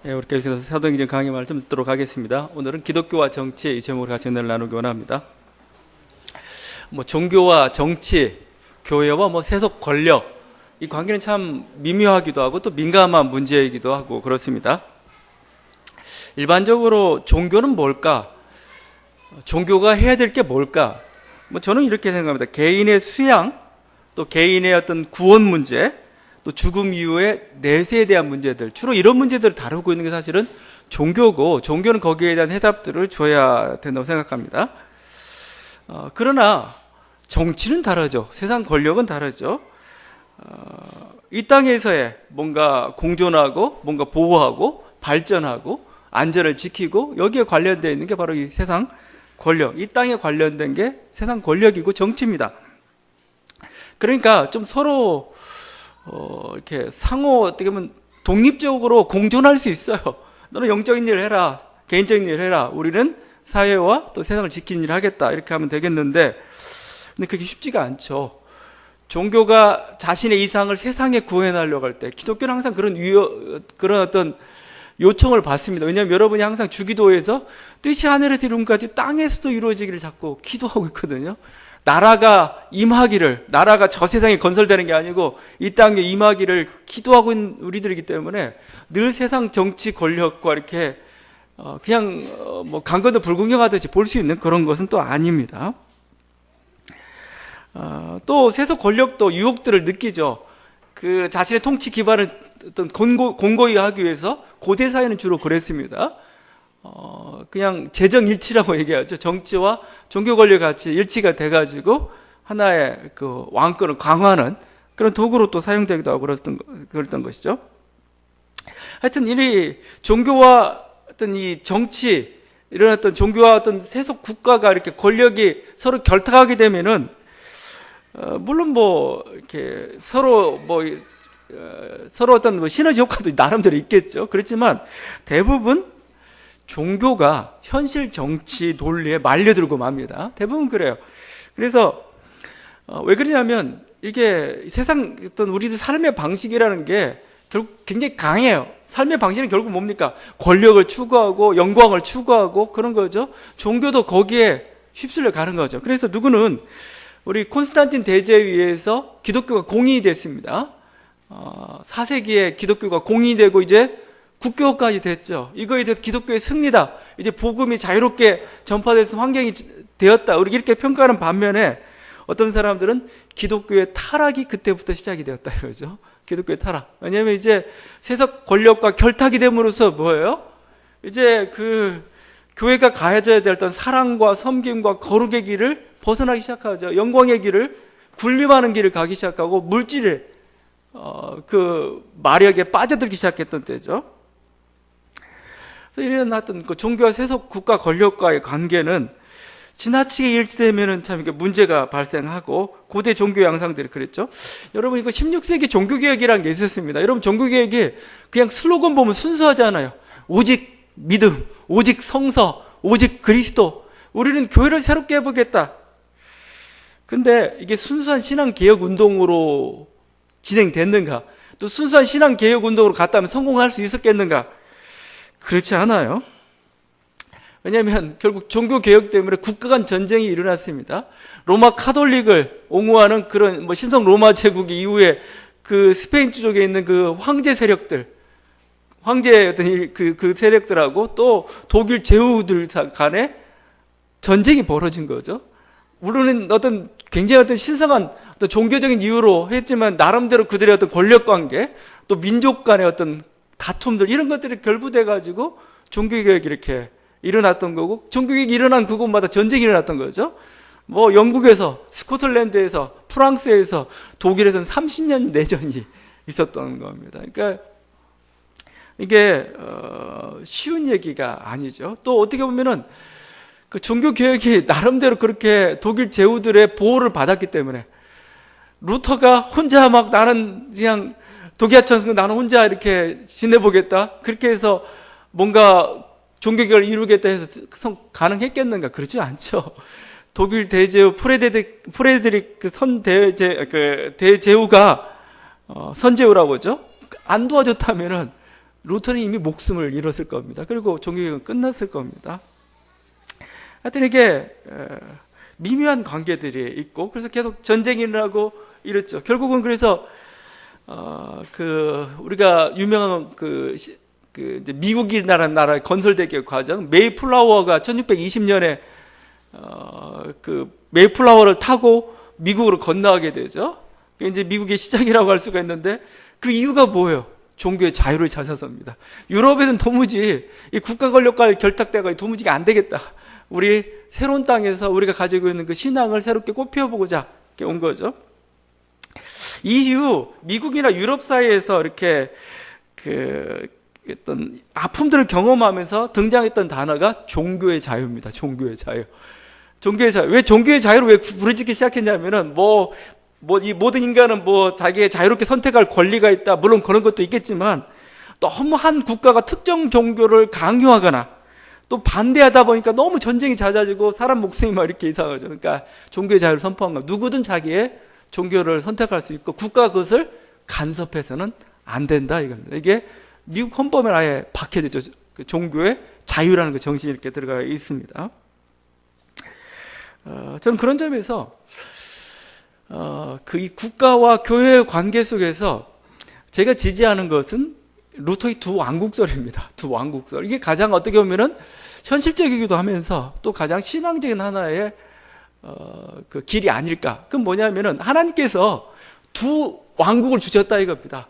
우리 계속해서 사도행전 강의 말씀 듣도록 하겠습니다. 오늘은 기독교와 정치 이 제목으로 같이 은혜를 나누기 원합니다. 종교와 정치, 교회와 세속 권력, 이 관계는 참 미묘하기도 하고 또 민감한 문제이기도 하고 그렇습니다. 일반적으로 종교는 뭘까? 종교가 해야 될 게 뭘까? 저는 이렇게 생각합니다. 개인의 수양, 또 개인의 어떤 구원 문제, 또 죽음 이후의 내세에 대한 문제들, 주로 이런 문제들을 다루고 있는 게 사실은 종교고, 종교는 거기에 대한 해답들을 줘야 된다고 생각합니다. 그러나 정치는 다르죠. 세상 권력은 다르죠. 이 땅에서의 뭔가 공존하고 뭔가 보호하고 발전하고 안전을 지키고 여기에 관련되어 있는 게 바로 이 세상 권력, 이 땅에 관련된 게 세상 권력이고 정치입니다. 그러니까 좀 서로 이렇게 상호 어떻게 보면 독립적으로 공존할 수 있어요. 너는 영적인 일을 해라, 개인적인 일을 해라. 우리는 사회와 또 세상을 지키는 일을 하겠다. 이렇게 하면 되겠는데, 근데 그게 쉽지가 않죠. 종교가 자신의 이상을 세상에 구현하려고 할 때, 기독교는 항상 그런 어떤 요청을 받습니다. 왜냐하면 여러분이 항상 주기도에서 뜻이 하늘에서 이룬까지 땅에서도 이루어지기를 자꾸 기도하고 있거든요. 나라가 임하기를, 나라가 저 세상에 건설되는 게 아니고 이 땅에 임하기를 기도하고 있는 우리들이기 때문에 늘 세상 정치 권력과 이렇게 그냥 강 건너 불구경하듯이 볼 수 있는 그런 것은 또 아닙니다. 또 세속 권력도 유혹들을 느끼죠. 그 자신의 통치 기반을 어떤 공고히 하기 위해서 고대 사회는 주로 그랬습니다. 그냥 재정일치라고 얘기하죠. 정치와 종교 권력이 같이 일치가 돼가지고 하나의 그 왕권을 강화하는 그런 도구로 또 사용되기도 하고 그랬던 것이죠. 하여튼 이 종교와 어떤 이 정치, 이런 어떤 종교와 어떤 세속 국가가 이렇게 권력이 서로 결탁하게 되면은 물론 이렇게 서로 어떤 시너지 효과도 나름대로 있겠죠. 그렇지만 대부분 종교가 현실 정치 논리에 말려들고 맙니다. 대부분 그래요. 그래서 왜 그러냐면 이게 세상 어떤 우리들 삶의 방식이라는 게 결국 굉장히 강해요. 삶의 방식은 결국 뭡니까? 권력을 추구하고 영광을 추구하고 그런 거죠. 종교도 거기에 휩쓸려 가는 거죠. 그래서 누구는 우리 콘스탄틴 대제에 의해서 기독교가 공인이 됐습니다. 4세기에 기독교가 공인이 되고 이제 국교까지 됐죠. 이거에 대해서 기독교의 승리다. 이제 복음이 자유롭게 전파돼서 환경이 되었다. 우리 이렇게 평가하는 반면에 어떤 사람들은 기독교의 타락이 그때부터 시작이 되었다 이거죠. 기독교의 타락. 왜냐하면 이제 세속 권력과 결탁이 됨으로써 뭐예요? 이제 그 교회가 가져야 될 어떤 사랑과 섬김과 거룩의 길을 벗어나기 시작하죠. 영광의 길을, 군림하는 길을 가기 시작하고 물질의 그 마력에 빠져들기 시작했던 때죠. 그래서 이런 어떤 그 종교와 세속 국가 권력과의 관계는 지나치게 일치되면은 참 이게 문제가 발생하고 고대 종교 양상들이 그랬죠. 여러분 이거 16세기 종교개혁이라는 게 있었습니다. 여러분 종교개혁이 그냥 슬로건 보면 순수하잖아요. 오직 믿음, 오직 성서, 오직 그리스도. 우리는 교회를 새롭게 해보겠다. 근데 이게 순수한 신앙개혁 운동으로 진행됐는가? 또 순수한 신앙개혁 운동으로 갔다면 성공할 수 있었겠는가? 그렇지 않아요. 왜냐하면 결국 종교개혁 때문에 국가 간 전쟁이 일어났습니다. 로마 카톨릭을 옹호하는 그런 신성 로마 제국 이후에 그 스페인 쪽에 있는 그 황제 세력들, 황제의 어떤 그 세력들하고 또 독일 제후들 간에 전쟁이 벌어진 거죠. 물론 어떤 굉장히 어떤 신성한 어떤 종교적인 이유로 했지만 나름대로 그들의 어떤 권력 관계, 또 민족 간의 어떤 다툼들 이런 것들이 결부돼 가지고 종교개혁이 이렇게 일어났던 거고, 종교개혁이 일어난 그곳마다 전쟁이 일어났던 거죠. 영국에서, 스코틀랜드에서, 프랑스에서, 독일에서는 30년 내전이 있었던 겁니다. 그러니까 이게 쉬운 얘기가 아니죠. 또 어떻게 보면은 그 종교개혁이 나름대로 그렇게 독일 제후들의 보호를 받았기 때문에 루터가 혼자 나는 그냥 독야천승 나는 혼자 이렇게 지내보겠다. 그렇게 해서 뭔가 종교개혁을 이루겠다 해서 가능했겠는가? 그렇지 않죠. 독일 대제후 프레드릭 대제후가 선제후라고 하죠. 안 도와줬다면은 루터는 이미 목숨을 잃었을 겁니다. 그리고 종교개혁은 끝났을 겁니다. 하여튼 이게 미묘한 관계들이 있고, 그래서 계속 전쟁이 일어나고 이랬죠. 결국은 그래서 우리가 유명한 이제 미국이라는 나라의 건설대기의 과정, 메이플라워가 1620년에 메이플라워를 타고 미국으로 건너가게 되죠. 그게 이제 미국의 시작이라고 할 수가 있는데, 그 이유가 뭐예요? 종교의 자유를 찾아서입니다. 유럽에는 도무지 이 국가 권력과의 결탁대가 도무지 안 되겠다. 우리 새로운 땅에서 우리가 가지고 있는 그 신앙을 새롭게 꽃피워보고자 이렇게 온 거죠. 이후 미국이나 유럽 사이에서 이렇게 어떤 아픔들을 경험하면서 등장했던 단어가 종교의 자유입니다. 종교의 자유. 종교의 자유. 왜 종교의 자유를 왜 부르짖기 시작했냐면은 이 모든 인간은 자기의 자유롭게 선택할 권리가 있다. 물론 그런 것도 있겠지만, 너무 한 국가가 특정 종교를 강요하거나 또 반대하다 보니까 너무 전쟁이 잦아지고 사람 목숨이 막 이렇게 이상하죠. 그러니까 종교의 자유를 선포한 거. 누구든 자기의 종교를 선택할 수 있고 국가가 그것을 간섭해서는 안 된다 이겁니다. 이게 미국 헌법에 아예 박혀졌죠. 그 종교의 자유라는 그 정신이 이렇게 들어가 있습니다. 저는 그런 점에서 이 국가와 교회의 관계 속에서 제가 지지하는 것은 루터의 두 왕국설입니다. 두 왕국설. 이게 가장 어떻게 보면은 현실적이기도 하면서 또 가장 신앙적인 하나의 그 길이 아닐까. 그건 뭐냐면은 하나님께서 두 왕국을 주셨다 이겁니다.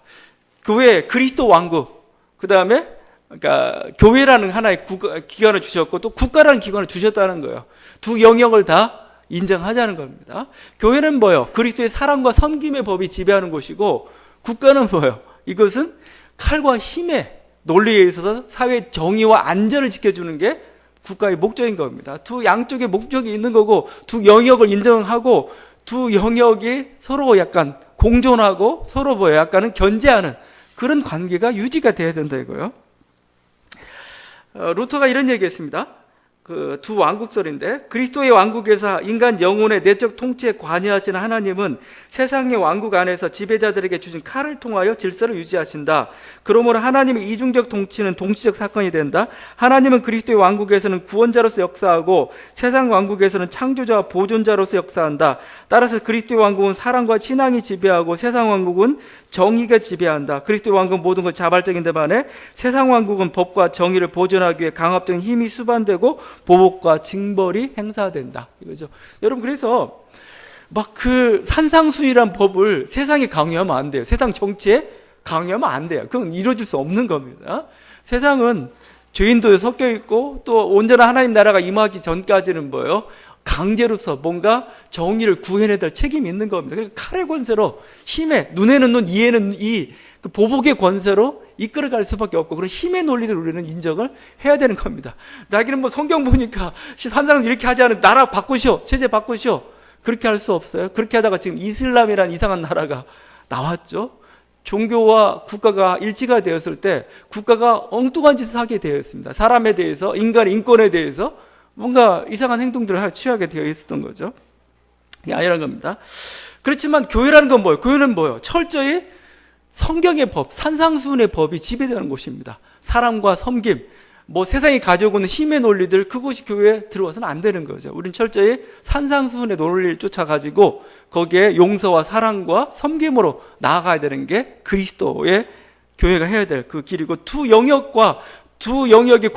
교회, 그리스도 왕국. 그 다음에 그러니까 교회라는 하나의 기관을 주셨고 또 국가라는 기관을 주셨다는 거예요. 두 영역을 다 인정하자는 겁니다. 교회는 뭐예요? 그리스도의 사랑과 섬김의 법이 지배하는 곳이고, 국가는 뭐예요? 이것은 칼과 힘의 논리에 있어서 사회의 정의와 안전을 지켜주는 게 국가의 목적인 겁니다. 두 양쪽의 목적이 있는 거고, 두 영역을 인정하고, 두 영역이 서로 약간 공존하고 서로 약간은 견제하는 그런 관계가 유지가 돼야 된다 이거예요. 루터가 이런 얘기했습니다. 그 두 왕국설인데, 그리스도의 왕국에서 인간 영혼의 내적 통치에 관여하시는 하나님은 세상의 왕국 안에서 지배자들에게 주신 칼을 통하여 질서를 유지하신다. 그러므로 하나님의 이중적 통치는 동시적 사건이 된다. 하나님은 그리스도의 왕국에서는 구원자로서 역사하고 세상 왕국에서는 창조자와 보존자로서 역사한다. 따라서 그리스도의 왕국은 사랑과 신앙이 지배하고 세상 왕국은 정의가 지배한다. 그리스도의 왕국은 모든 것 자발적인데 반해 세상 왕국은 법과 정의를 보존하기 위해 강압적인 힘이 수반되고 보복과 징벌이 행사된다. 이거죠. 여러분, 그래서 막 그 산상수훈이란 법을 세상에 강요하면 안 돼요. 세상 정치에 강요하면 안 돼요. 그건 이루어질 수 없는 겁니다. 세상은 죄인도 섞여 있고 또 온전한 하나님 나라가 임하기 전까지는 뭐예요? 강제로서 뭔가 정의를 구해내야 될 책임이 있는 겁니다. 그러니까 칼의 권세로 힘에, 눈에는 눈, 이에는 이, 그 보복의 권세로 이끌어갈 수밖에 없고, 그런 힘의 논리를 우리는 인정을 해야 되는 겁니다. 자기는 성경 보니까 산상은 이렇게 하지 않은 나라 바꾸시오, 체제 바꾸시오. 그렇게 할 수 없어요. 그렇게 하다가 지금 이슬람이라는 이상한 나라가 나왔죠. 종교와 국가가 일치가 되었을 때 국가가 엉뚱한 짓을 하게 되었습니다. 사람에 대해서, 인간의 인권에 대해서 뭔가 이상한 행동들을 취하게 되어 있었던 거죠. 그게 아니라는 겁니다. 그렇지만 교회라는 건 뭐예요? 교회는 뭐예요? 철저히 성경의 법, 산상수훈의 법이 지배되는 곳입니다. 사랑과 섬김, 세상이 가지고 있는 힘의 논리들, 그것이 교회에 들어와서는 안 되는 거죠. 우리는 철저히 산상수훈의 논리를 쫓아가지고 거기에 용서와 사랑과 섬김으로 나아가야 되는 게 그리스도의 교회가 해야 될 그 길이고, 두 영역이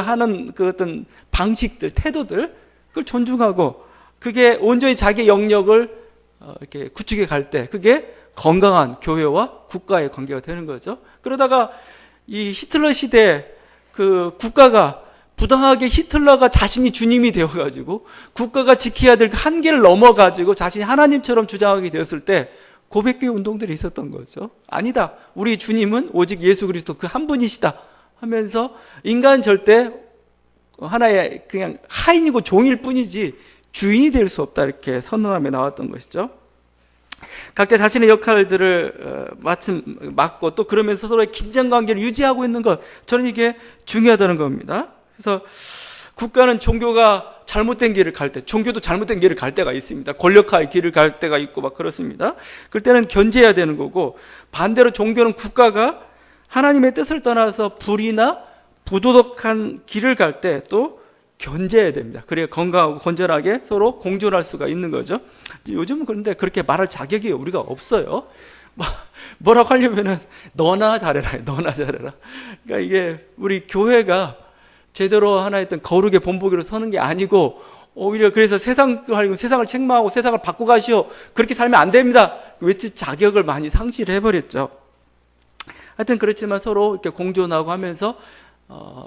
하는 그 어떤 방식들, 태도들, 그걸 존중하고, 그게 온전히 자기의 영역을 이렇게 구축해 갈 때, 그게 건강한 교회와 국가의 관계가 되는 거죠. 그러다가 이 히틀러 시대 그 국가가 부당하게 히틀러가 자신이 주님이 되어가지고 국가가 지켜야 될 한계를 넘어가지고 자신이 하나님처럼 주장하게 되었을 때 고백교회 운동들이 있었던 거죠. 아니다. 우리 주님은 오직 예수 그리스도 그 한 분이시다 하면서 인간 절대 하나의 그냥 하인이고 종일 뿐이지 주인이 될 수 없다, 이렇게 선언하며 나왔던 것이죠. 각자 자신의 역할들을 맡고 또 그러면서 서로의 긴장관계를 유지하고 있는 것, 저는 이게 중요하다는 겁니다. 그래서 국가는 종교가 잘못된 길을 갈 때, 종교도 잘못된 길을 갈 때가 있습니다. 권력화의 길을 갈 때가 있고 막 그렇습니다. 그럴 때는 견제해야 되는 거고, 반대로 종교는 국가가 하나님의 뜻을 떠나서 불이나 부도덕한 길을 갈 때 또 견제해야 됩니다. 그래야 건강하고 건전하게 서로 공존할 수가 있는 거죠. 요즘은 그런데 그렇게 말할 자격이 우리가 없어요. 뭐라고 하려면은 너나 잘해라, 너나 잘해라. 그러니까 이게 우리 교회가 제대로 하나의 어떤 거룩의 본보기로 서는 게 아니고 오히려 그래서 세상을 책망하고 세상을 바꿔 가시오. 그렇게 살면 안 됩니다. 외칠 자격을 많이 상실해 버렸죠. 하여튼 그렇지만 서로 이렇게 공존하고 하면서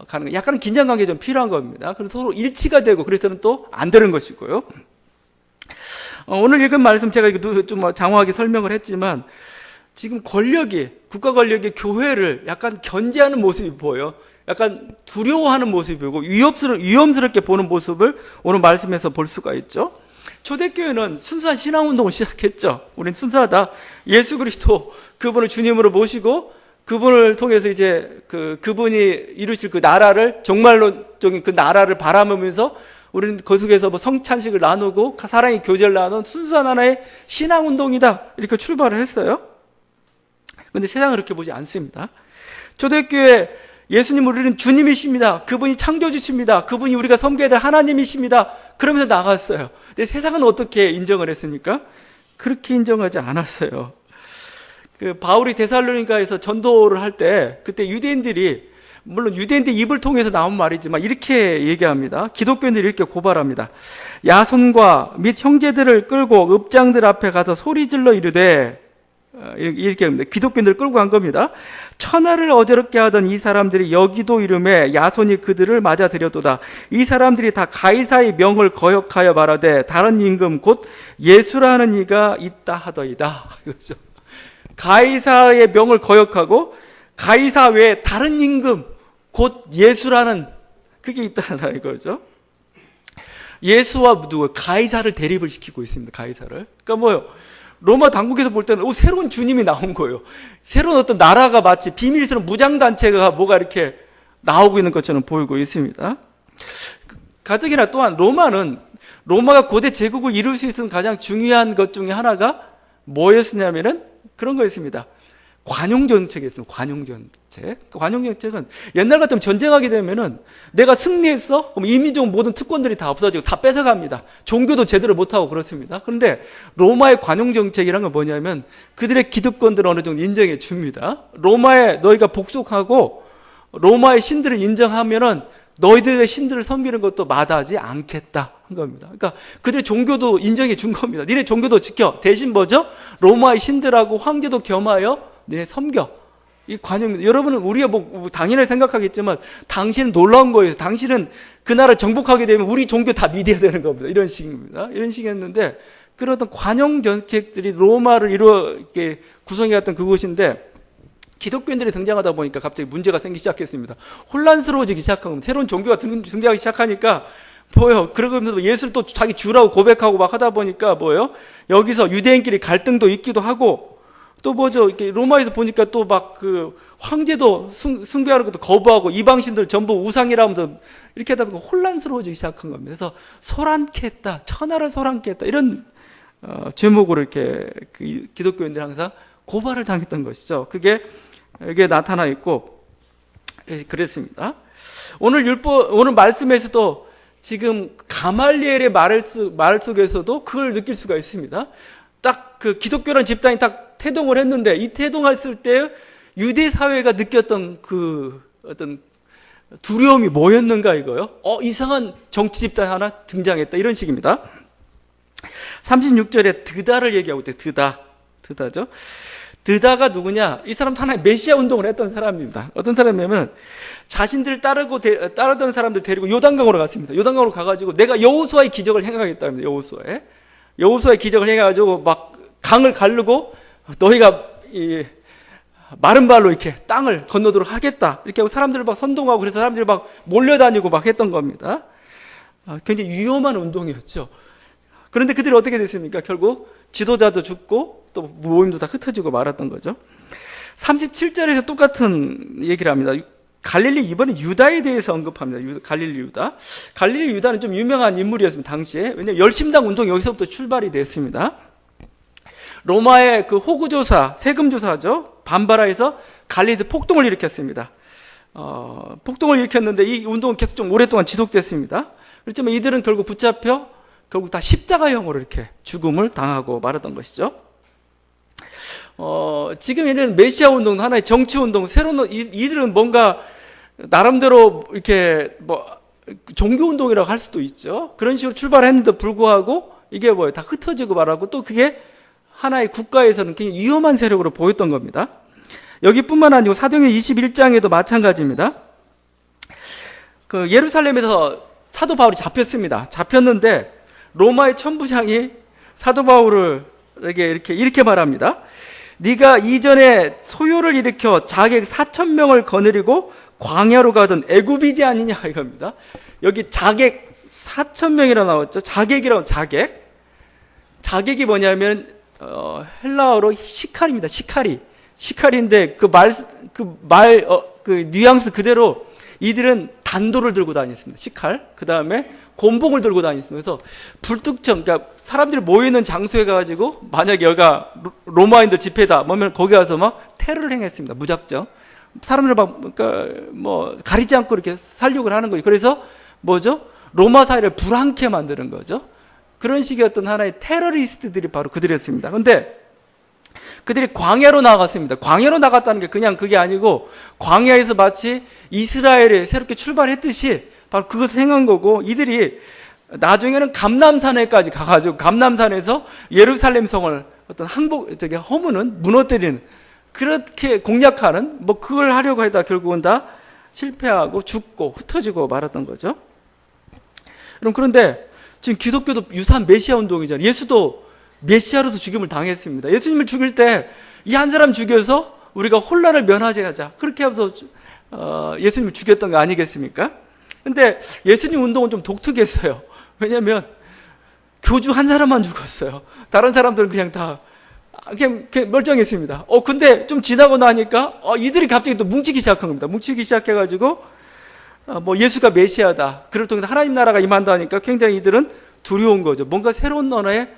가는 거. 약간 긴장관계 좀 필요한 겁니다. 그래서 서로 일치가 되고 그래서는 또 안 되는 것이고요. 오늘 읽은 말씀 제가 좀 장황하게 설명을 했지만 지금 국가 권력이 교회를 약간 견제하는 모습이 보여요. 약간 두려워하는 모습이 보이고 위험스럽게 보는 모습을 오늘 말씀에서 볼 수가 있죠. 초대교회는 순수한 신앙운동을 시작했죠. 우리는 순수하다. 예수 그리스도 그분을 주님으로 모시고 그분을 통해서 이제 그분이 이루실 그 나라를 종말론적인 그 나라를 바라보면서 우리는 그 속에서 성찬식을 나누고 사랑의 교제를 나눈 순수한 하나의 신앙운동이다. 이렇게 출발을 했어요. 그런데 세상은 그렇게 보지 않습니다. 초대교회 예수님 우리는 주님이십니다. 그분이 창조주십니다. 그분이 우리가 섬겨야 될 하나님이십니다. 그러면서 나갔어요. 근데 세상은 어떻게 인정을 했습니까? 그렇게 인정하지 않았어요. 바울이 데살로니가에서 전도를 할 때 그때 유대인들이 물론 유대인들 입을 통해서 나온 말이지만 이렇게 얘기합니다. 기독교인들이 이렇게 고발합니다. 야손과 및 형제들을 끌고 읍장들 앞에 가서 소리질러 이르되 이렇게 합니다. 기독교인들을 끌고 간 겁니다. 천하를 어지럽게 하던 이 사람들이 여기도 이름에 야손이 그들을 맞아들였도다. 이 사람들이 다 가이사의 명을 거역하여 말하되 다른 임금 곧 예수라 하는 이가 있다 하더이다. 이거죠. 가이사의 명을 거역하고 가이사 외에 다른 임금 곧 예수라는 그게 있다는 이거죠. 예수와 누구 가이사를 대립을 시키고 있습니다. 가이사를. 그러니까 뭐요? 로마 당국에서 볼 때는 새로운 주님이 나온 거예요. 새로운 어떤 나라가 마치 비밀스러운 무장단체가 뭐가 이렇게 나오고 있는 것처럼 보이고 있습니다. 가뜩이나 또한 로마가 고대 제국을 이룰 수 있는 가장 중요한 것 중에 하나가 뭐였냐면은 그런 거였습니다. 관용정책이었습니다. 관용정책. 관용정책은 옛날 같으면 전쟁하게 되면은 내가 승리했어? 그럼 이민족 모든 특권들이 다 없어지고 다 뺏어갑니다. 종교도 제대로 못하고 그렇습니다. 그런데 로마의 관용정책이란 건 뭐냐면 그들의 기득권들을 어느 정도 인정해 줍니다. 로마에 너희가 복속하고 로마의 신들을 인정하면은 너희들의 신들을 섬기는 것도 마다하지 않겠다 한 겁니다. 그러니까 그들의 종교도 인정해 준 겁니다. 니네 종교도 지켜. 대신 뭐죠? 로마의 신들하고 황제도 겸하여 네 섬겨. 이 관용. 여러분은 우리가 당연히 생각하겠지만 당신은 놀라운 거예요. 당신은 그 나라를 정복하게 되면 우리 종교 다 믿어야 되는 겁니다. 이런 식입니다. 이런 식이었는데 그런 어떤 관용 정책들이 로마를 이렇게 구성해왔던 그곳인데 기독교인들이 등장하다 보니까 갑자기 문제가 생기기 시작했습니다. 혼란스러워지기 시작한 겁니다. 새로운 종교가 등장하기 시작하니까 그러면서 예수를 또 자기 주라고 고백하고 막 하다 보니까 여기서 유대인끼리 갈등도 있기도 하고 또 이렇게 로마에서 보니까 또 막 황제도 숭배하는 것도 거부하고 이방신들 전부 우상이라면서 이렇게 하다 보니까 혼란스러워지기 시작한 겁니다. 그래서 소란케 했다. 천하를 소란케 했다. 이런 제목으로 이렇게 기독교인들이 항상 고발을 당했던 것이죠. 그게 여기에 나타나 있고 그랬습니다. 오늘 말씀에서도 지금 가말리엘의 말 속에서도 그걸 느낄 수가 있습니다. 딱 그 기독교라는 집단이 딱 태동을 했는데 이 태동했을 때 유대 사회가 느꼈던 그 어떤 두려움이 뭐였는가 이거요? 이상한 정치 집단 하나 등장했다 이런 식입니다. 36절에 드다를 얘기하고 있대요. 드다죠. 드다가 누구냐? 이 사람도 하나의 메시아 운동을 했던 사람입니다. 어떤 사람이냐면 자신들 따르던 사람들 데리고 요단강으로 갔습니다. 요단강으로 가가지고 내가 여호수아의 기적을 행하겠다입니다. 여호수아의 기적을 행해가지고 막 강을 가르고 너희가 이 마른 발로 이렇게 땅을 건너도록 하겠다. 이렇게 하고 사람들을 막 선동하고 그래서 사람들이 막 몰려다니고 막 했던 겁니다. 굉장히 위험한 운동이었죠. 그런데 그들이 어떻게 됐습니까? 결국 지도자도 죽고 또 모임도 다 흩어지고 말았던 거죠. 37절에서 똑같은 얘기를 합니다. 갈릴리 이번에 유다에 대해서 언급합니다. 갈릴리 유다는 좀 유명한 인물이었습니다. 당시에. 왜냐하면 열심당 운동이 여기서부터 출발이 됐습니다. 로마의 그 호구조사, 세금조사죠. 반발하여서 갈리드 폭동을 일으켰습니다. 폭동을 일으켰는데 이 운동은 계속 좀 오랫동안 지속됐습니다. 그렇지만 이들은 결국 붙잡혀 결국 다 십자가형으로 이렇게 죽음을 당하고 말았던 것이죠. 지금 이런 메시아 운동은 하나의 정치 운동, 새로운, 이들은 뭔가 나름대로 이렇게 뭐 종교 운동이라고 할 수도 있죠. 그런 식으로 출발했는데 불구하고 이게 뭐예요? 다 흩어지고 말하고 또 그게 하나의 국가에서는 굉장히 위험한 세력으로 보였던 겁니다. 여기뿐만 아니고 사도행전 21장에도 마찬가지입니다. 그 예루살렘에서 사도 바울이 잡혔습니다. 잡혔는데 로마의 천부장이 사도 바울을 이렇게 말합니다. 네가 이전에 소요를 일으켜 자객 4,000명을 거느리고 광야로 가던 애굽이지 아니냐 이겁니다. 여기 자객 4,000명이라 나왔죠. 자객이라고 자객. 자객이 뭐냐면 헬라어로 시칼입니다. 시칼인데 그 뉘앙스 그대로 이들은 단도를 들고 다녔습니다. 시칼. 그 다음에 곤봉을 들고 다녔습니다. 그래서 불특정, 그러니까 사람들이 모이는 장소에 가가지고 만약에 여기가 로마인들 집회다, 뭐면 거기 가서 막 테러를 행했습니다. 무작정. 사람들 그러니까 뭐 가리지 않고 이렇게 살육을 하는 거예요. 그래서 뭐죠? 로마 사회를 불안케 만드는 거죠. 그런 식의 어떤 하나의 테러리스트들이 바로 그들이었습니다. 근데 그들이 광야로 나갔습니다. 광야로 나갔다는 게 그냥 그게 아니고 광야에서 마치 이스라엘에 새롭게 출발했듯이 바로 그것을 행한 거고, 이들이 나중에는 감람산에까지 가가지고 감람산에서 예루살렘 성을 어떤 허무는 무너뜨리는, 그렇게 공략하는 뭐 그걸 하려고 하다 결국은 다 실패하고 죽고 흩어지고 말았던 거죠. 그런데 지금 기독교도 유사한 메시아 운동이잖아요. 예수도 메시아로서 죽임을 당했습니다. 예수님을 죽일 때 이 한 사람 죽여서 우리가 혼란을 면하자, 그렇게 하면서 예수님을 죽였던 거 아니겠습니까? 근데 예수님 운동은 좀 독특했어요. 왜냐하면 교주 한 사람만 죽었어요. 다른 사람들은 그냥 다 그냥 멀쩡했습니다. 근데 좀 지나고 나니까 이들이 갑자기 또 뭉치기 시작한 겁니다. 뭉치기 시작해가지고 뭐 예수가 메시아다, 그를 통해서 하나님 나라가 임한다 하니까 굉장히 이들은 두려운 거죠. 뭔가 새로운 언어의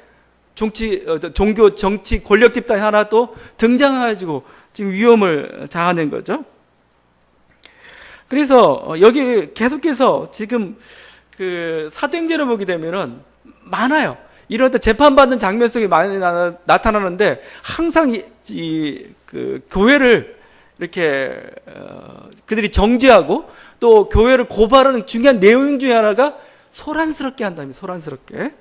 종교, 정치, 권력 집단이 하나 또 등장해가지고 지금 위험을 자아낸 거죠. 그래서 여기 계속해서 지금 그 사도행전을 보게 되면은 많아요. 이런 재판받는 장면 속에 많이 나타나는데 항상 그 교회를 이렇게 그들이 정죄하고 또 교회를 고발하는 중요한 내용 중에 하나가 소란스럽게 한답니다. 소란스럽게.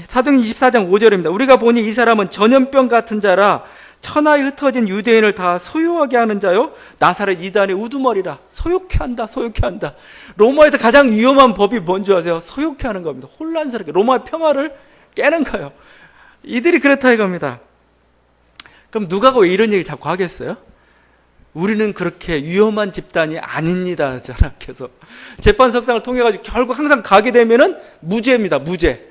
사도행전 24장 5절입니다. 우리가 보니 이 사람은 전염병 같은 자라 천하에 흩어진 유대인을 다 소유하게 하는 자요 나사렛 이단의 우두머리라. 소욕해 한다. 로마에서 가장 위험한 법이 뭔지 아세요? 소욕해 하는 겁니다. 혼란스럽게 로마의 평화를 깨는 거예요. 이들이 그렇다 이겁니다. 그럼 누가 왜 이런 얘기를 자꾸 하겠어요? 우리는 그렇게 위험한 집단이 아닙니다. 계속 재판석상을 통해 가지고 결국 항상 가게 되면은 무죄입니다. 무죄.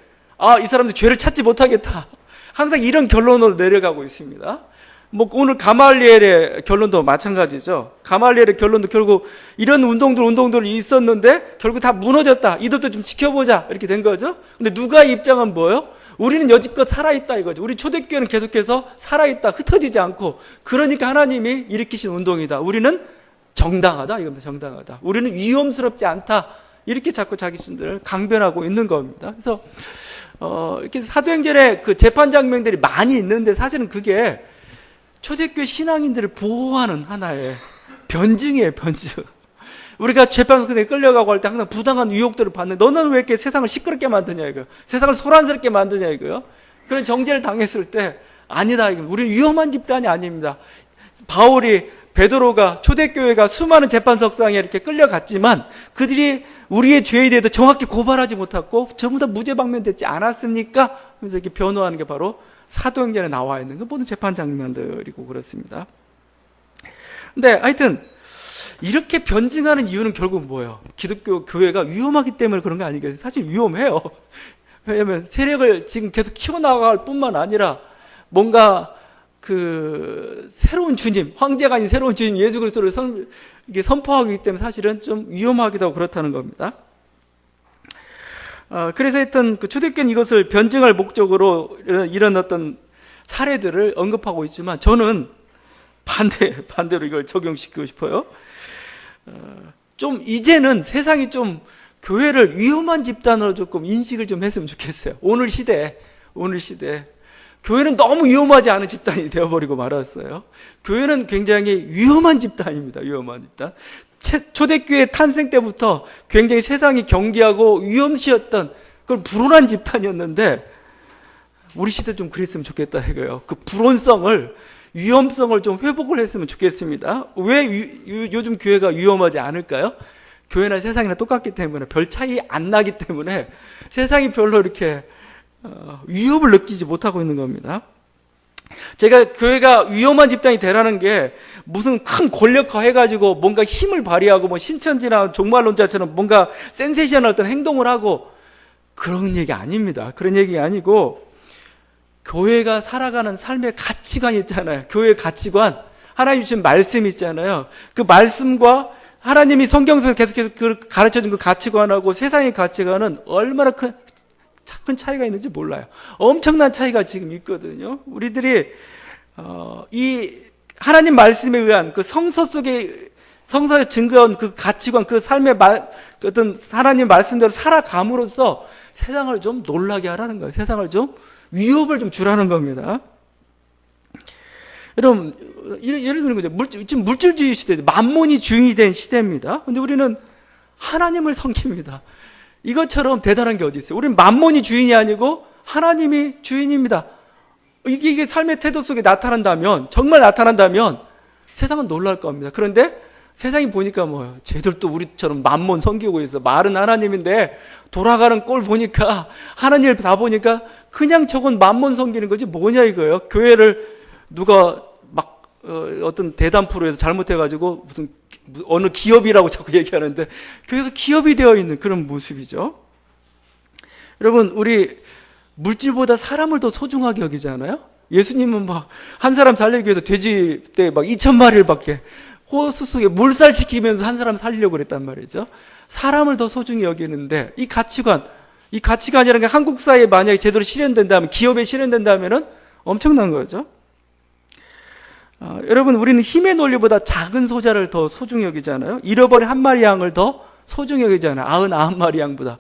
이 사람들 죄를 찾지 못하겠다. 항상 이런 결론으로 내려가고 있습니다. 뭐 오늘 가말리엘의 결론도 마찬가지죠. 가말리엘의 결론도 결국 이런 운동들이 있었는데 결국 다 무너졌다. 이들도 좀 지켜보자. 이렇게 된 거죠. 근데 누가의 입장은 뭐예요? 우리는 여지껏 살아있다 이거죠. 우리 초대교회는 계속해서 살아있다. 흩어지지 않고. 그러니까 하나님이 일으키신 운동이다. 우리는 정당하다. 이겁니다. 정당하다. 우리는 위험스럽지 않다. 이렇게 자꾸 자기신들을 강변하고 있는 겁니다. 그래서 이렇게 사도행전에 그 재판 장면들이 많이 있는데 사실은 그게 초대교회 신앙인들을 보호하는 하나의 변증이에요, 변증. 우리가 재판소에 끌려가고 할 때 항상 부당한 유혹들을 받는, 너는 왜 이렇게 세상을 시끄럽게 만드냐 이거요. 세상을 소란스럽게 만드냐 이거요. 그런 정죄를 당했을 때 아니다 이거. 우리는 위험한 집단이 아닙니다. 베드로가 초대교회가 수많은 재판석상에 이렇게 끌려갔지만 그들이 우리의 죄에 대해서 정확히 고발하지 못했고 전부 다 무죄 방면됐지 않았습니까? 그래서 이렇게 변호하는 게 바로 사도행전에 나와 있는 그 모든 재판 장면들이고 그렇습니다. 근데 하여튼 이렇게 변증하는 이유는 결국 뭐예요? 기독교 교회가 위험하기 때문에 그런 거 아니겠어요? 사실 위험해요. 왜냐하면 세력을 지금 계속 키워나갈 뿐만 아니라 뭔가 그 새로운 주님, 황제가 아닌 새로운 주님 예수 그리스도를 선포하기 때문에 사실은 좀 위험하기도 하고 그렇다는 겁니다. 그래서 하여튼 그 초대교회는 이것을 변증할 목적으로 이런 어떤 사례들을 언급하고 있지만 저는 반대로 이걸 적용시키고 싶어요. 좀 이제는 세상이 좀 교회를 위험한 집단으로 조금 인식을 좀 했으면 좋겠어요. 오늘 시대 교회는 너무 위험하지 않은 집단이 되어버리고 말았어요. 교회는 굉장히 위험한 집단입니다. 위험한 집단. 초대교회 탄생 때부터 굉장히 세상이 경계하고 위험시였던 그런 불온한 집단이었는데 우리 시대 좀 그랬으면 좋겠다 이거예요. 그 불온성을, 위험성을 좀 회복을 했으면 좋겠습니다. 왜 요즘 교회가 위험하지 않을까요? 교회나 세상이나 똑같기 때문에, 별 차이 안 나기 때문에 세상이 별로 이렇게 위협을 느끼지 못하고 있는 겁니다. 제가 교회가 위험한 집단이 되라는 게 무슨 큰 권력화 해가지고 뭔가 힘을 발휘하고 뭐 신천지나 종말론자처럼 뭔가 센세이션한 어떤 행동을 하고 그런 얘기 아닙니다. 그런 얘기 아니고 교회가 살아가는 삶의 가치관이 있잖아요. 교회의 가치관, 하나님 주신 말씀이 있잖아요. 그 말씀과 하나님이 성경에서 계속해서 가르쳐준 그 가치관하고 세상의 가치관은 얼마나 큰 차이가 있는지 몰라요. 엄청난 차이가 지금 있거든요. 우리들이 이 하나님 말씀에 의한 그 성서에 증거한 그 가치관, 그 삶의 어떤 하나님 말씀대로 살아감으로써 세상을 좀 놀라게 하라는 거예요. 세상을 좀 위협을 좀 주라는 겁니다. 여러분, 예를 들면 거죠. 지금 물질주의 시대, 만몬이 주인이 된 시대입니다. 근데 우리는 하나님을 섬깁니다. 이것처럼 대단한 게 어디 있어요? 우리는 만몬이 주인이 아니고 하나님이 주인입니다. 이게 삶의 태도 속에 나타난다면, 정말 나타난다면 세상은 놀랄 겁니다. 그런데 세상이 보니까 뭐예요? 쟤들도 우리처럼 만몬 섬기고 있어. 말은 하나님인데 돌아가는 꼴 보니까, 하나님을 다 보니까 그냥 저건 만몬 섬기는 거지 뭐냐 이거예요. 교회를 누가 막 어떤 대담 프로에서 잘못해가지고 무슨 어느 기업이라고 자꾸 얘기하는데 교회가 기업이 되어 있는 그런 모습이죠. 여러분, 우리 물질보다 사람을 더 소중하게 여기잖아요. 예수님은 막 한 사람 살리기 위해서 돼지 때 막 2,000마리를 밖에 호수 속에 물살시키면서 한 사람 살리려고 그랬단 말이죠. 사람을 더 소중히 여기는데 이 가치관이라는 게 한국 사회에 만약에 제대로 실현된다면, 기업에 실현된다면 엄청난 거죠. 여러분, 우리는 힘의 논리보다 작은 소자를 더 소중히 여기잖아요. 잃어버린 한 마리 양을 더 소중히 여기잖아요. 99마리 양보다.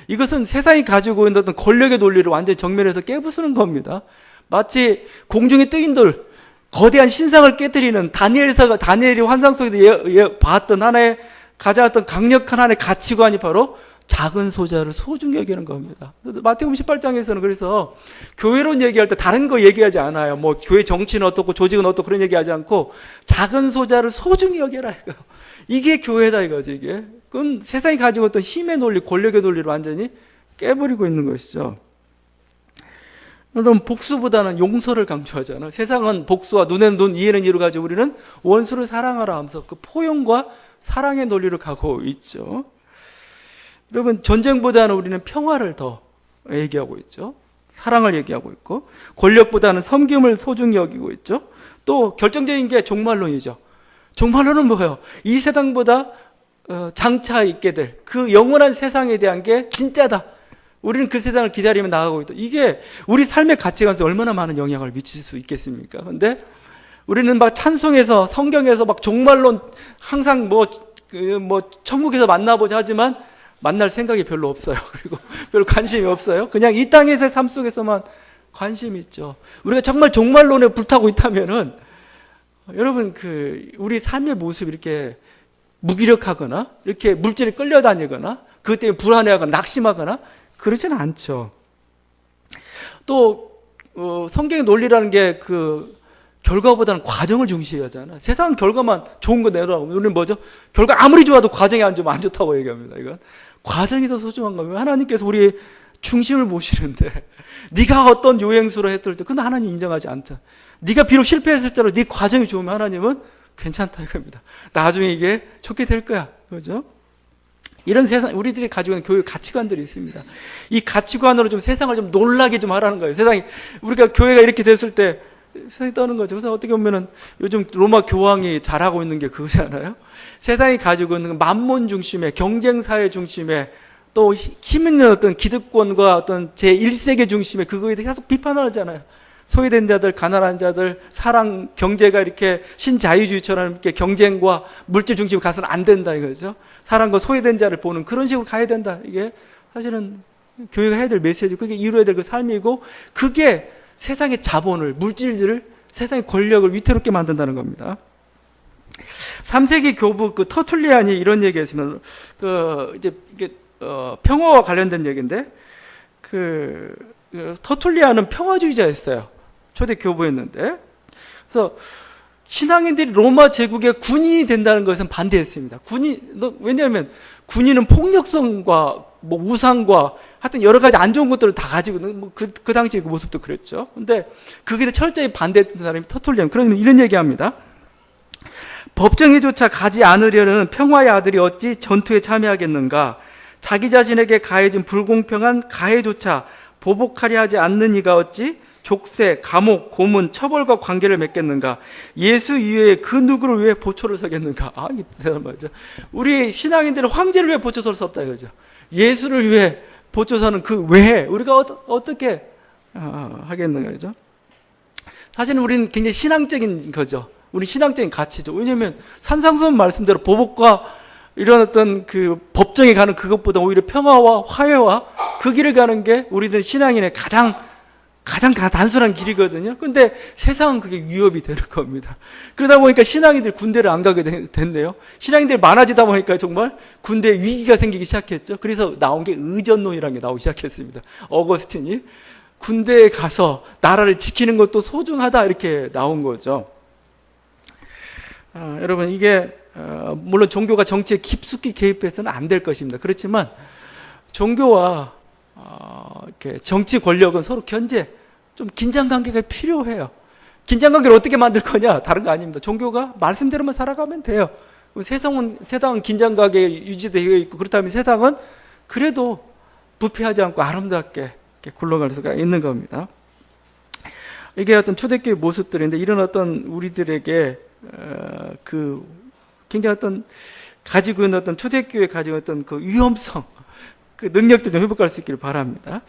이것은 세상이 가지고 있는 어떤 권력의 논리를 완전히 정면에서 깨부수는 겁니다. 마치 공중에 뜨인 돌, 거대한 신상을 깨뜨리는 다니엘이 환상 속에서 봤던 하나의 가장 강력한 하나의 가치관이 바로 작은 소자를 소중히 여기는 겁니다. 마태복음 18장에서는 그래서 교회론 얘기할 때 다른 거 얘기하지 않아요. 뭐 교회 정치는 어떻고 조직은 어떻고 그런 얘기하지 않고 작은 소자를 소중히 여겨라 이거. 이게 교회다 이거지 이게. 그건 세상이 가지고 있던 힘의 논리, 권력의 논리를 완전히 깨버리고 있는 것이죠. 여러분, 복수보다는 용서를 강조하잖아요. 세상은 복수와 눈에는 눈, 이에는 이로 가지고 우리는 원수를 사랑하라 하면서 그 포용과 사랑의 논리를 가고 있죠. 여러분, 전쟁보다는 우리는 평화를 더 얘기하고 있죠. 사랑을 얘기하고 있고, 권력보다는 섬김을 소중히 여기고 있죠. 또 결정적인 게 종말론이죠. 종말론은 뭐예요? 이 세상보다 장차 있게 될 그 영원한 세상에 대한 게 진짜다. 우리는 그 세상을 기다리며 나아가고 있다. 이게 우리 삶의 가치관에 얼마나 많은 영향을 미칠 수 있겠습니까? 근데 우리는 막 찬송에서, 성경에서 막 종말론 항상 뭐 천국에서 만나보자 하지만 만날 생각이 별로 없어요. 그리고 별로 관심이 없어요. 그냥 이 땅에서의 삶 속에서만 관심이 있죠. 우리가 정말 종말론에 불타고 있다면은 여러분, 우리 삶의 모습이 이렇게 무기력하거나 이렇게 물질에 끌려다니거나 그것 때문에 불안해하거나 낙심하거나 그러지는 않죠. 또 성경의 논리라는 게 결과보다는 과정을 중시하잖아요. 세상 결과만 좋은 거 내라고. 우리는 뭐죠? 결과 아무리 좋아도 과정이 안 좋으면 안 좋다고 얘기합니다. 이건 과정이 더 소중한 거예요. 하나님께서 우리 중심을 보시는데 네가 어떤 요행수로 했을 때 그건 하나님 인정하지 않다. 네가 비록 실패했을지라도 네 과정이 좋으면 하나님은 괜찮다 이겁니다. 나중에 이게 좋게 될 거야. 그죠? 이런 세상, 우리들이 가지고 있는 교육 가치관들이 있습니다. 이 가치관으로 좀 세상을 좀 놀라게 좀 하라는 거예요. 우리가 교회가 이렇게 됐을 때 세상이 떠는 거죠. 그래서 어떻게 보면은 요즘 로마 교황이 잘하고 있는 게 그거잖아요. 세상이 가지고 있는 만몬 중심의 경쟁사회 중심의 또 힘 있는 어떤 기득권과 어떤 제1세계 중심의 그거에 대해 계속 비판을 하잖아요. 소외된 자들, 가난한 자들, 사랑, 경제가 이렇게 신자유주의처럼 이렇게 경쟁과 물질 중심으로 가서는 안 된다 이거죠. 사랑과 소외된 자를 보는 그런 식으로 가야 된다. 이게 사실은 교회가 해야 될 메시지, 그게 이루어야 될 그 삶이고, 그게 세상의 자본을, 물질들을, 세상의 권력을 위태롭게 만든다는 겁니다. 3세기 교부 그 터툴리안이 이런 얘기했으면, 이제 이게 평화와 관련된 얘기인데, 터툴리안은 평화주의자였어요. 초대 교부였는데, 그래서 신앙인들이 로마 제국의 군인이 된다는 것은 반대했습니다. 왜냐하면 군인은 폭력성과 뭐 우상과 하여튼 여러 가지 안 좋은 것들을 다 가지고, 그 당시 그 모습도 그랬죠. 근데 그게 철저히 반대했던 사람이 터툴리안. 그러면 이런 얘기합니다. 법정에조차 가지 않으려는 평화의 아들이 어찌 전투에 참여하겠는가? 자기 자신에게 가해진 불공평한 가해조차 보복하려 하지 않는 이가 어찌 족쇄, 감옥, 고문, 처벌과 관계를 맺겠는가? 예수 이외에 그 누구를 위해 보초를 서겠는가? 이게 대단한 말이죠. 우리 신앙인들은 황제를 위해 보초 설 수 없다 이거죠. 예수를 위해 보초 서는 그 외에 우리가 어떻게 하겠는가 그죠? 사실은 우리는 굉장히 신앙적인 거죠. 우리 신앙적인 가치죠. 왜냐하면 산상수훈 말씀대로 보복과 이런 어떤 그 법정에 가는 그것보다 오히려 평화와 화해와 그 길을 가는 게 우리들 신앙인의 가장 단순한 길이거든요. 근데 세상은 그게 위협이 되는 겁니다. 그러다 보니까 신앙인들이 군대를 안 가게 됐네요. 신앙인들이 많아지다 보니까 정말 군대에 위기가 생기기 시작했죠. 그래서 나온 게 의전론이라는 게 나오기 시작했습니다. 어거스틴이 군대에 가서 나라를 지키는 것도 소중하다 이렇게 나온 거죠. 여러분 이게 물론 종교가 정치에 깊숙이 개입해서는 안 될 것입니다. 그렇지만 종교와 이렇게 정치 권력은 서로 좀 긴장관계가 필요해요. 긴장관계를 어떻게 만들 거냐? 다른 거 아닙니다. 종교가 말씀대로만 살아가면 돼요. 세상은 긴장관계에 유지되어 있고, 그렇다면 세상은 그래도 부패하지 않고 아름답게 굴러갈 수가 있는 겁니다. 이게 어떤 초대교회 모습들인데, 이런 어떤 우리들에게 굉장히 가지고 있는 어떤 초대교회 가지고 있는 그 위험성, 그 능력들 좀 회복할 수 있기를 바랍니다.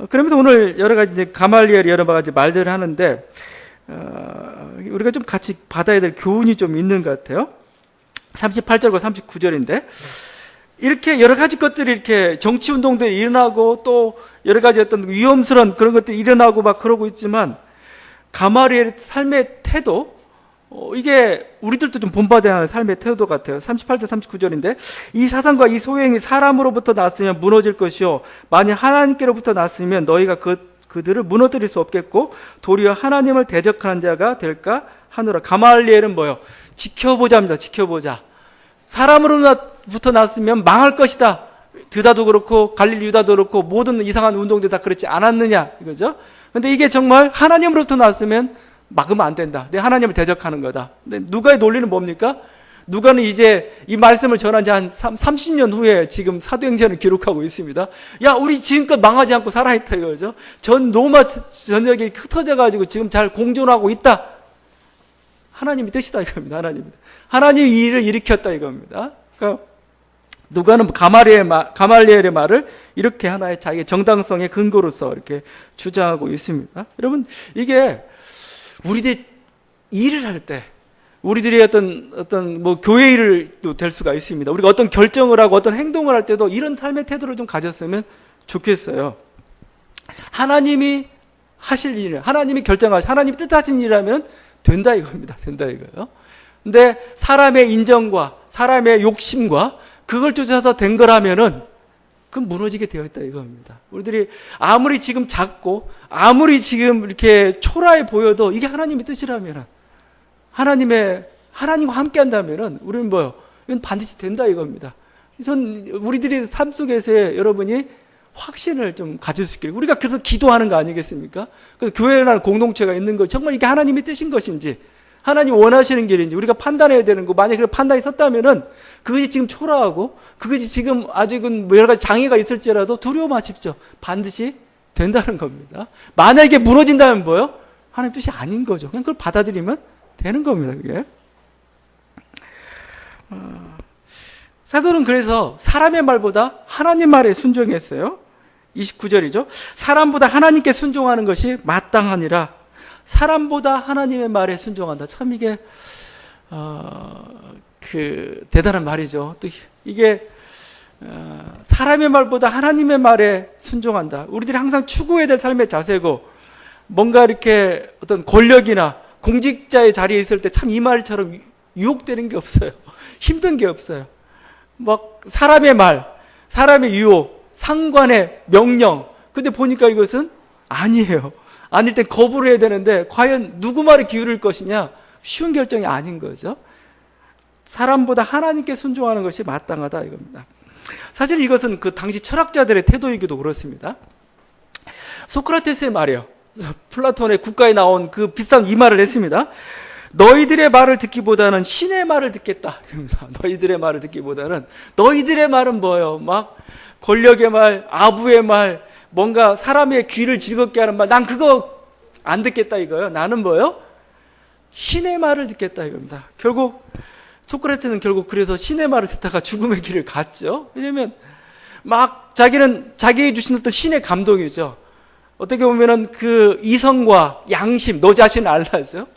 그러면서 오늘 여러 가지 이제 가말리엘 여러 가지 말들을 하는데, 우리가 좀 같이 받아야 될 교훈이 좀 있는 것 같아요. 38절과 39절인데, 이렇게 여러 가지 것들이 이렇게 정치 운동들이 일어나고 또 여러 가지 어떤 위험스러운 그런 것들이 일어나고 막 그러고 있지만, 가말리엘의 삶의 태도, 이게 우리들도 좀 본받아야 하는 삶의 태도 같아요. 38절 39절인데 이 사상과 이 소행이 사람으로부터 났으면 무너질 것이요 만약 하나님께로부터 났으면 너희가 그들을 무너뜨릴 수 없겠고 도리어 하나님을 대적하는 자가 될까 하노라. 가말리엘은 뭐요? 지켜보자입니다. 지켜보자. 사람으로부터 났으면 망할 것이다. 드다도 그렇고 갈릴리 유다도 그렇고 모든 이상한 운동들 다 그렇지 않았느냐 이거죠. 근데 이게 정말 하나님으로부터 났으면 막으면 안 된다. 내 하나님을 대적하는 거다. 근데 누가의 논리는 뭡니까? 누가는 이제 이 말씀을 전한 지 한 30년 후에 지금 사도행전을 기록하고 있습니다. 야, 우리 지금껏 망하지 않고 살아있다 이거죠. 전 로마 전역이 흩어져가지고 지금 잘 공존하고 있다. 하나님이 뜻이다 이겁니다. 하나님이 이 일을 일으켰다 이겁니다. 그러니까 누가는 가말리엘의 말을 이렇게 하나의 자기의 정당성의 근거로서 이렇게 주장하고 있습니다. 여러분, 이게 우리들이 일을 할 때, 우리들이 어떤 뭐 교회 일도 될 수가 있습니다. 우리가 어떤 결정을 하고 어떤 행동을 할 때도 이런 삶의 태도를 좀 가졌으면 좋겠어요. 하나님이 하실 일, 하나님이 하나님이 뜻하신 일이라면 된다 이겁니다. 된다 이거예요. 근데 사람의 인정과 사람의 욕심과 그걸 쫓아서 된 거라면은 그건 무너지게 되어 있다 이겁니다. 우리들이 아무리 지금 작고 아무리 지금 이렇게 초라해 보여도 이게 하나님의 뜻이라면은 하나님과 함께 한다면은 우리는 뭐요? 이건 반드시 된다 이겁니다. 우리들이 삶 속에서 여러분이 확신을 좀 가질 수 있기를. 우리가 그래서 기도하는 거 아니겠습니까? 그래서 교회라는 공동체가 있는 거 정말 이게 하나님의 뜻인 것인지 하나님 원하시는 길인지 우리가 판단해야 되는 거. 만약에 그 판단이 섰다면은 그것이 지금 초라하고 그것이 지금 아직은 뭐 여러 가지 장애가 있을지라도 두려워 마십시오. 반드시 된다는 겁니다. 만약에 무너진다면 뭐요? 하나님 뜻이 아닌 거죠. 그냥 그걸 받아들이면 되는 겁니다. 그게. 사도는 그래서 사람의 말보다 하나님 말에 순종했어요. 29절이죠. 사람보다 하나님께 순종하는 것이 마땅하니라. 사람보다 하나님의 말에 순종한다. 참 이게 대단한 말이죠. 또 이게 사람의 말보다 하나님의 말에 순종한다. 우리들이 항상 추구해야 될 삶의 자세고, 뭔가 이렇게 어떤 권력이나 공직자의 자리에 있을 때 참 이 말처럼 유혹되는 게 없어요. 힘든 게 없어요. 막 사람의 말, 사람의 유혹, 상관의 명령. 근데 보니까 이것은 아니에요. 아닐 땐 거부를 해야 되는데 과연 누구 말에 기울일 것이냐? 쉬운 결정이 아닌 거죠. 사람보다 하나님께 순종하는 것이 마땅하다 이겁니다. 사실 이것은 그 당시 철학자들의 태도이기도 그렇습니다. 소크라테스의 말이에요. 플라톤의 국가에 나온 그 비슷한 이 말을 했습니다. 너희들의 말을 듣기보다는 신의 말을 듣겠다. 너희들의 말을 듣기보다는, 너희들의 말은 뭐예요? 막 권력의 말, 아부의 말, 뭔가 사람의 귀를 즐겁게 하는 말, 난 그거 안 듣겠다 이거예요. 나는 뭐예요? 신의 말을 듣겠다 이겁니다. 소크라테스는 결국 그래서 신의 말을 듣다가 죽음의 길을 갔죠. 왜냐면 막 자기는 자기에게 주신 어떤 신의 감동이죠. 어떻게 보면은 그 이성과 양심, 너 자신을 알라죠.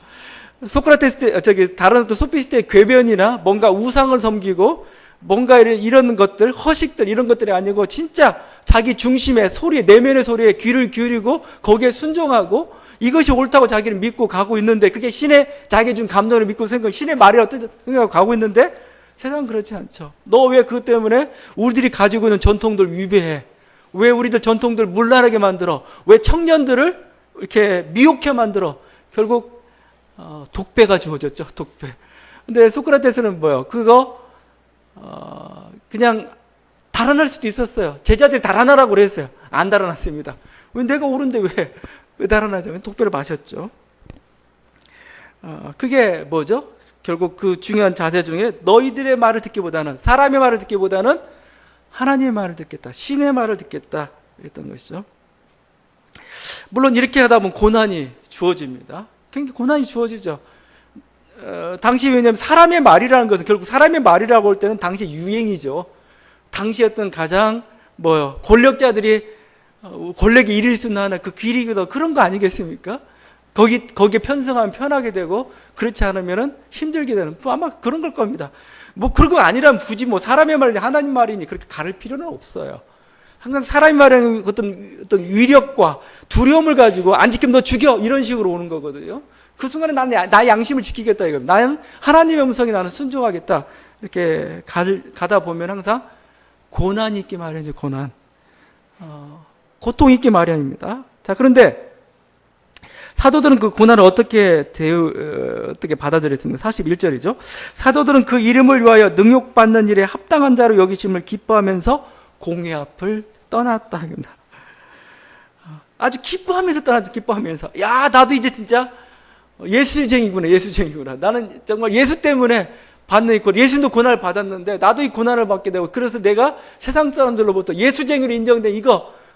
다른 또 소피스트의 궤변이나 뭔가 우상을 섬기고 뭔가 이런 것들, 허식들 이런 것들이 아니고 진짜 자기 중심의 소리에, 내면의 소리에 귀를 기울이고 거기에 순종하고 이것이 옳다고 자기를 믿고 가고 있는데, 그게 자기가 준 감동을 믿고 신의 말이라고 생각하고 가고 있는데, 세상은 그렇지 않죠. 너 왜 그것 때문에 우리들이 가지고 있는 전통들 위배해? 왜 우리들 전통들 물나르게 만들어? 왜 청년들을 이렇게 미혹해 만들어? 결국 독배가 주어졌죠. 독배. 근데 소크라테스는 뭐예요? 그거 그냥 달아날 수도 있었어요. 제자들이 달아나라고 그랬어요. 안 달아났습니다. 왜 내가 옳은데 왜 달아나죠? 독배를 마셨죠. 그게 뭐죠? 결국 그 중요한 자세 중에 너희들의 말을 듣기보다는, 사람의 말을 듣기보다는 하나님의 말을 듣겠다, 신의 말을 듣겠다 했던 것이죠. 물론 이렇게 하다 보면 고난이 주어집니다. 굉장히 고난이 주어지죠. 당시, 왜냐하면 사람의 말이라는 것은, 결국 사람의 말이라고 할 때는 당시 유행이죠. 당시 어떤 가장 권력자들이 권력에 이를 수 있는 하나 그 길이기도, 그런 거 아니겠습니까? 거기에 편승하면 편하게 되고, 그렇지 않으면 힘들게 되는, 아마 그런 걸 겁니다. 그런 거 아니라면 굳이 사람의 말이니 하나님 말이니 그렇게 가를 필요는 없어요. 항상 사람의 말에는 어떤 위력과 두려움을 가지고, 안 지키면 너 죽여! 이런 식으로 오는 거거든요. 그 순간에 나는 나의 양심을 지키겠다 이겁니다. 나는 하나님의 음성에 나는 순종하겠다. 이렇게 가다 보면 항상 고난이 있기 마련이죠. 고난. 고통이 있기 마련입니다. 자, 그런데 사도들은 그 고난을 어떻게 받아들였습니까? 41절이죠. 사도들은 그 이름을 위하여 능욕받는 일에 합당한 자로 여기심을 기뻐하면서 공회 앞을 떠났다. 아주 기뻐하면서. 야, 나도 이제 진짜 예수쟁이구나. 나는 정말 예수 때문에 받는 예수님도 고난을 받았는데 나도 이 고난을 받게 되고, 그래서 내가 세상 사람들로부터 예수쟁이로 인정된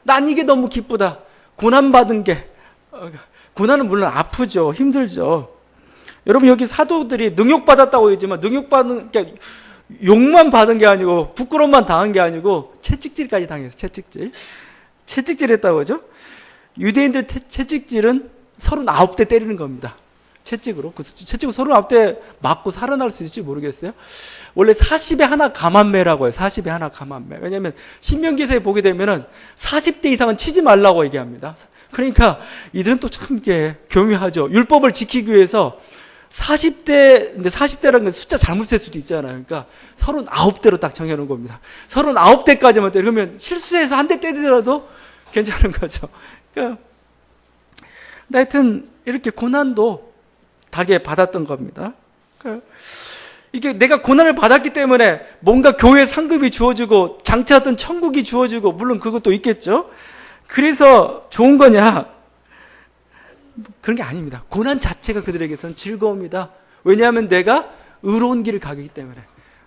난 이게 너무 기쁘다. 고난받은 게, 고난은 물론 아프죠. 힘들죠. 여러분, 여기 사도들이 능욕받았다고 했지만, 능욕받은 게 욕만 받은 게 아니고, 부끄러움만 당한 게 아니고, 채찍질까지 당했어요. 채찍질 했다고 하죠. 유대인들 채찍질은 39대 때리는 겁니다. 채찍으로 39대 맞고 살아날 수 있을지 모르겠어요. 원래 40에 하나 감한매라고 해요. 40에 하나 감한매. 왜냐하면 신명기서에 보게 되면은 40대 이상은 치지 말라고 얘기합니다. 그러니까 이들은 또 참 이게 교묘하죠. 율법을 지키기 위해서 40대라는 건 숫자 잘못 셀 수도 있잖아요. 그러니까 39대로 딱 정해놓은 겁니다. 39대까지만 때려. 그러면 실수해서 한 대 때리더라도 괜찮은 거죠. 그러니까 하여튼 이렇게 고난도 다게 받았던 겁니다. 그러니까 이게 내가 고난을 받았기 때문에 뭔가 교회 상급이 주어지고 장차 어떤 천국이 주어지고, 물론 그것도 있겠죠. 그래서 좋은 거냐? 그런 게 아닙니다. 고난 자체가 그들에게서는 즐거움이다. 왜냐하면 내가 의로운 길을 가기 때문에,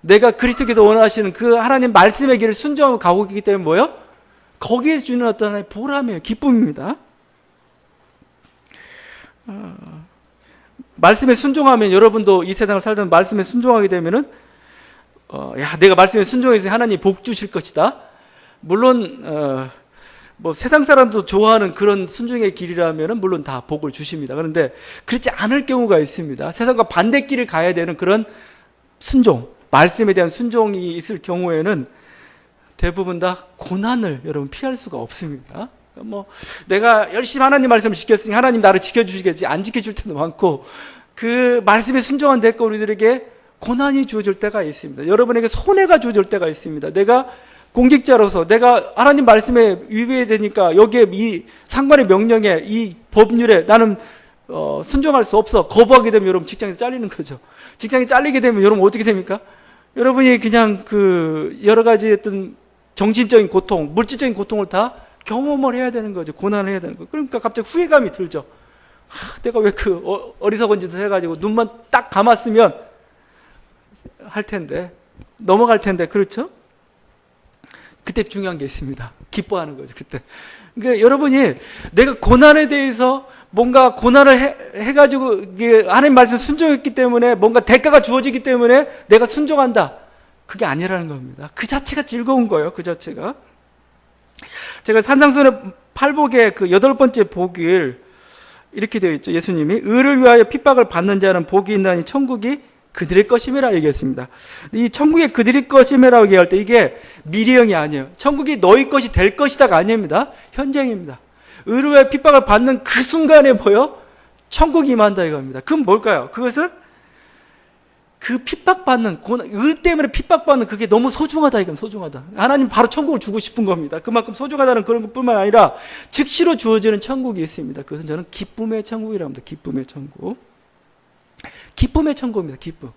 내가 그리스도께서 원하시는 그 하나님 말씀의 길을 순종하고 가고 있기 때문에 뭐예요? 거기에 주는 어떤 하나의 보람이에요. 기쁨입니다. 말씀에 순종하면, 여러분도 이 세상을 살던 말씀에 순종하게 되면은 내가 말씀에 순종해서 하나님 복 주실 것이다. 물론 뭐 세상 사람도 좋아하는 그런 순종의 길이라면은 물론 다 복을 주십니다. 그런데 그렇지 않을 경우가 있습니다. 세상과 반대길을 가야 되는 그런 순종, 말씀에 대한 순종이 있을 경우에는 대부분 다 고난을 여러분 피할 수가 없습니다. 그러니까 뭐 내가 열심히 하나님 말씀을 지켰으니 하나님 나를 지켜주시겠지, 안 지켜줄 때도 많고, 그 말씀에 순종한 대가 우리들에게 고난이 주어질 때가 있습니다. 여러분에게 손해가 주어질 때가 있습니다. 내가 공직자로서 내가 하나님 말씀에 위배되니까 여기에 이 상관의 명령에 이 법률에 나는 순종할 수 없어. 거부하게 되면 여러분 직장에서 잘리는 거죠. 직장이 잘리게 되면 여러분 어떻게 됩니까? 여러분이 그냥 그 여러 가지 어떤 정신적인 고통, 물질적인 고통을 다 경험을 해야 되는 거죠. 고난을 해야 되는 거죠. 그러니까 갑자기 후회감이 들죠. 내가 왜 그 어리석은 짓을 해가지고 눈만 딱 감았으면 할 텐데, 넘어갈 텐데, 그렇죠? 그때 중요한 게 있습니다. 기뻐하는 거죠, 그때. 그러니까 여러분이 내가 고난에 대해서 뭔가 고난을 해가지고 하나님 말씀 순종했기 때문에 뭔가 대가가 주어지기 때문에 내가 순종한다. 그게 아니라는 겁니다. 그 자체가 즐거운 거예요, 그 자체가. 제가 산상순의 팔복의 그 8번째 복을 이렇게 되어 있죠. 예수님이 의를 위하여 핍박을 받는 자는 복이 있나니 천국이 그들의 것임이라 얘기했습니다. 이 천국이 그들의 것임이라고 얘기할 때 이게 미래형이 아니에요. 천국이 너희 것이 될 것이다가 아닙니다. 현재형입니다. 의를 위하여 핍박을 받는 그 순간에 뭐요? 천국이 임한다 이겁니다. 그럼 뭘까요? 그것은 그 핍박받는, 의 때문에 핍박받는 그게 너무 소중하다 이겁니다. 소중하다. 하나님 바로 천국을 주고 싶은 겁니다. 그만큼 소중하다는 그런 것뿐만 아니라 즉시로 주어지는 천국이 있습니다. 그것은 저는 기쁨의 천국이라고 합니다. 기쁨의 천국. 기쁨의 천국입니다. 기쁨.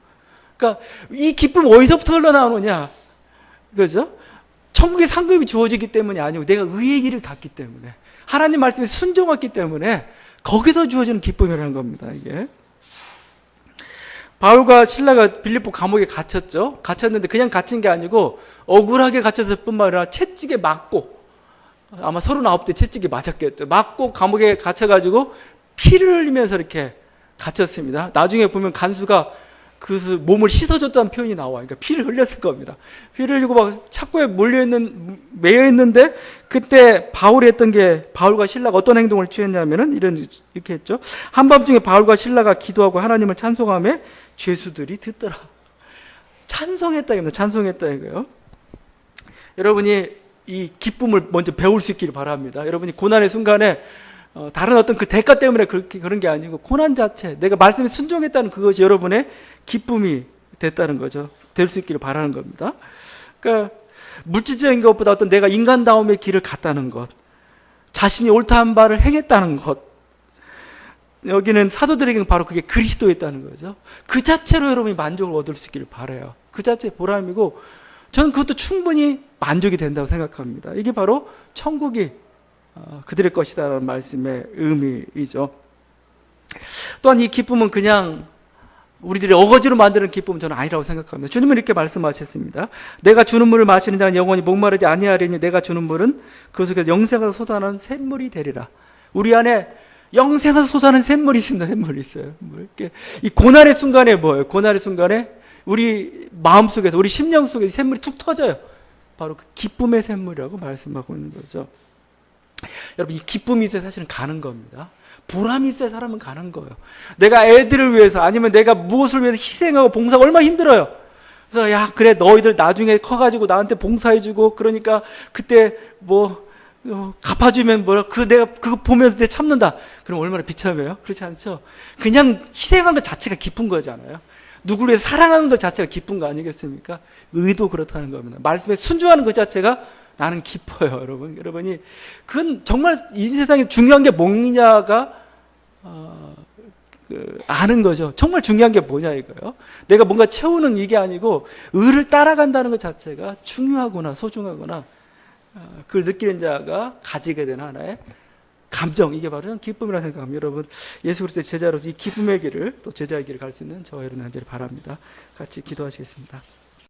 그러니까 이 기쁨 어디서부터 흘러나오느냐? 그죠? 천국의 상급이 주어지기 때문이 아니고 내가 의의 길을 갔기 때문에, 하나님 말씀에 순종했기 때문에 거기서 주어지는 기쁨이라는 겁니다. 이게. 바울과 실라가 빌립보 감옥에 갇혔죠. 갇혔는데 그냥 갇힌 게 아니고 억울하게 갇혔을 뿐만 아니라 채찍에 맞고, 아마 39대 채찍에 맞았겠죠. 맞고 감옥에 갇혀가지고 피를 흘리면서 이렇게 갇혔습니다. 나중에 보면 간수가 그 몸을 씻어줬다는 표현이 나와요. 그러니까 피를 흘렸을 겁니다. 피를 흘리고 막 착고에 매여 있는데, 그때 바울이 했던 게, 바울과 실라가 어떤 행동을 취했냐면은 이렇게 했죠. 한밤중에 바울과 실라가 기도하고 하나님을 찬송하며 죄수들이 듣더라. 찬송했다 이겁니다. 찬송했다 이거요. 여러분이 이 기쁨을 먼저 배울 수 있기를 바랍니다. 여러분이 고난의 순간에 다른 어떤 그 대가 때문에 그런 게 아니고 고난 자체, 내가 말씀에 순종했다는 그것이 여러분의 기쁨이 됐다는 거죠. 될 수 있기를 바라는 겁니다. 그러니까 물질적인 것보다 어떤 내가 인간다움의 길을 갔다는 것, 자신이 옳다한 바를 행했다는 것, 여기는 사도들에게는 바로 그게 그리스도였다는 거죠. 그 자체로 여러분이 만족을 얻을 수 있기를 바라요. 그 자체의 보람이고, 저는 그것도 충분히 만족이 된다고 생각합니다. 이게 바로 천국이 그들의 것이다라는 말씀의 의미이죠. 또한 이 기쁨은 그냥 우리들이 어거지로 만드는 기쁨은 저는 아니라고 생각합니다. 주님은 이렇게 말씀하셨습니다. 내가 주는 물을 마시는 자는 영원히 목마르지 아니하리니 내가 주는 물은 그 속에서 영생에서 솟아나는 샘물이 되리라. 우리 안에 영생에서 솟아나는 샘물이 있습니다. 샘물이 있어요. 이 고난의 순간에 뭐예요? 고난의 순간에 우리 마음속에서, 우리 심령 속에서 샘물이 툭 터져요. 바로 그 기쁨의 샘물이라고 말씀하고 있는 거죠. 여러분, 이 기쁨이 있어야 사실은 가는 겁니다. 보람이 있어야 사람은 가는 거예요. 내가 애들을 위해서, 아니면 내가 무엇을 위해서 희생하고 봉사가 얼마나 힘들어요. 그래서 야, 그래, 너희들 나중에 커가지고 나한테 봉사해주고, 그러니까 그때 뭐 갚아주면 뭐라, 내가 그거 보면서 내 참는다. 그럼 얼마나 비참해요? 그렇지 않죠? 그냥 희생한 것 자체가 기쁜 거잖아요. 누구를 위해서 사랑하는 것 자체가 기쁜 거 아니겠습니까? 의도 그렇다는 겁니다. 말씀에 순종하는 것 자체가 나는 기뻐요, 여러분. 여러분이 그건 정말 이 세상에 중요한 게 뭐냐가 아는 거죠. 정말 중요한 게 뭐냐 이거요. 내가 뭔가 채우는 이게 아니고 의를 따라간다는 것 자체가 중요하구나, 소중하구나. 그걸 느끼는 자가 가지게 되는 하나의 감정, 이게 바로 기쁨이라고 생각합니다. 여러분, 예수 그리스도의 제자로서 이 기쁨의 길을, 또 제자의 길을 갈 수 있는 저와 여러분 되기를 바랍니다. 같이 기도하시겠습니다.